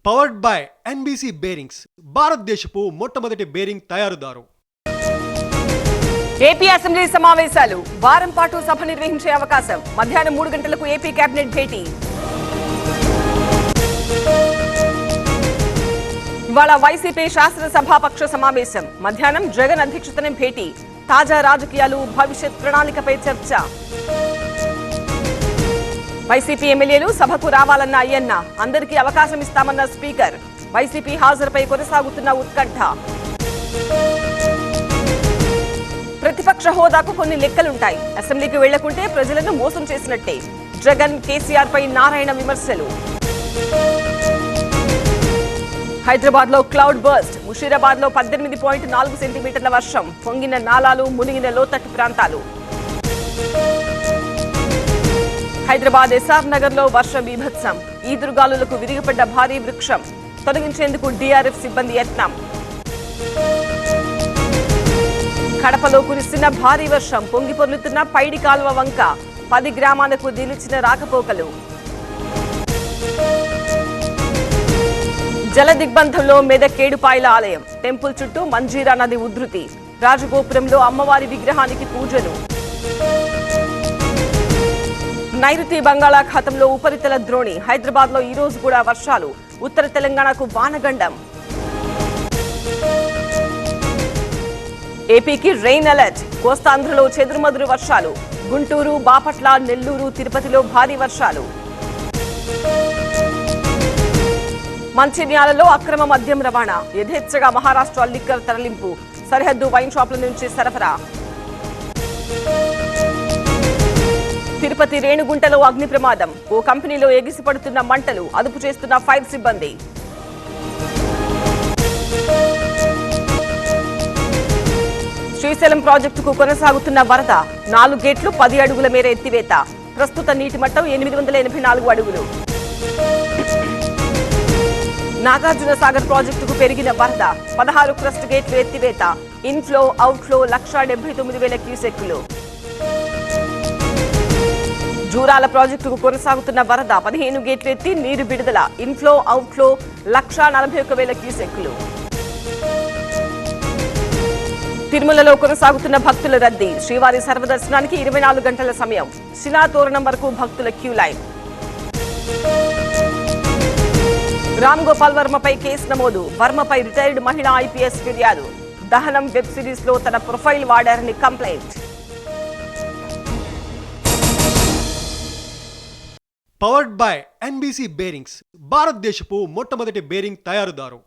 Powered by NBC Bearings, భారతదేశపు మొట్టమొదటి bearing తయారుదారు. AP assembly సమావేశాలు వారం పాటు సభ నిర్వహించే అవకాశం. మధ్యాహ్నం 3 గంటలకు ఏపీ కేబినెట్ భేటీ. ఇవాళ వైసీపీ శాసనసభాపక్ష సమావేశం. మధ్యాహ్నం జగన్ అధ్యక్షతన భేటీ. తాజా రాజకీయాలు, భవిష్యత్ ప్రణాళికపై చర్చ. వైసీపీ ఎమ్మెల్యేలు సభకు రావాలన్న అయ్యన్న, అందరికీ అవకాశం ఇస్తామన్న స్పీకర్. వైసీపీ హాజరుపై కొనసాగుతున్న ఉత్కంఠ. ప్రతిపక్ష హోదాకు కొన్ని లెక్కలుంటాయి. అసెంబ్లీకి వెళ్లకుంటే ప్రజలను మోసం చేసినట్టే. జగన్, కేసీఆర్ పై నారాయణ విమర్శలు. హైదరాబాద్ లో క్లౌడ్ బర్స్ట్. ముషీరాబాద్ లో 18.4 సెంటీమీటర్ల వర్షం. పొంగిన నాలాలు, మునిగిన లోతట్టు ప్రాంతాలు. హైదరాబాద్ ఎస్ఆర్ నగర్ లో వర్ష బీభత్సం. ఈదురుగాలులకు విరిగిపడ్డ భారీ వృక్షం. తొలగించేందుకు డీఆర్ఎఫ్ సిబ్బంది యత్నం. కడపలో కురిసిన భారీ వర్షం. పొంగి పొర్లుతున్న పైడి కాలువ వంక. 10 గ్రామాలకు నిలిచిన రాకపోకలు. జల దిగ్బంధంలో మెదక్ ఏడుపాయల ఆలయం. టెంపుల్ చుట్టూ మంజీరా నది ఉధృతి. రాజగోపురంలో అమ్మవారి విగ్రహానికి పూజలు. నైరుతి బంగాళాఖాతంలో ఉపరితల ద్రోణి. హైదరాబాద్ లో ఈ రోజు కూడా వర్షాలు. ఉత్తర తెలంగాణకు వానగండం. ఏపీకి రెయిన్ అలర్ట్. కోస్తాంధ్రలో చెదురుమదురు వర్షాలు. గుంటూరు, బాపట్ల, నెల్లూరు, తిరుపతిలో భారీ వర్షాలు. మంచిర్యాలలో అక్రమ మద్యం రవాణా. యథేచ్ఛగా మహారాష్ట్ర లిక్కర్ తరలింపు. సరిహద్దు వైన్ షాపుల నుంచి సరఫరా. తిరుపతి రేణుగుంటలో అగ్ని ప్రమాదం. ఓ కంపెనీలో ఎగిసిపడుతున్న మంటలు. అదుపు చేస్తున్న ఫైర్ సిబ్బంది. శ్రీశైలం ప్రాజెక్టుకు కొనసాగుతున్న వరద. 4 గేట్లు 10 అడుగుల మేర ఎత్తివేత. ప్రస్తుత నీటి మట్టం 884 అడుగులు. నాగార్జున సాగర్ ప్రాజెక్టుకు పెరిగిన వరద. 16 క్రస్ట్ గేట్లు ఎత్తివేత. ఇన్ఫ్లో, అవుట్ఫ్లో 1,79,000 క్యూసెక్కులు. జూరాల ప్రాజెక్టుకు కొనసాగుతున్న వరద. 15 గేట్లు ఎత్తి నీరు విడుదల. ఇన్ఫ్లో, అవుట్ఫ్లో 1,41,000 క్యూసెక్కులు. తిరుమలలో కొనసాగుతున్న భక్తుల రద్దీ. శ్రీవారి సర్వదర్శనానికి 24 గంటల సమయం. శిలాతోరణం వరకు భక్తుల క్యూ లైన్. రామ్ గోపాల్ వర్మపై కేసు నమోదు. వర్మపై రిటైర్డ్ మహిళా ఐపీఎస్ ఫిర్యాదు. దహనం వెబ్ సిరీస్ లో తన ప్రొఫైల్ వాడారని complaint. Powered by NBC Bearings, భారతదేశపు మొట్టమొదటి బేరింగ్ తయారుదారు.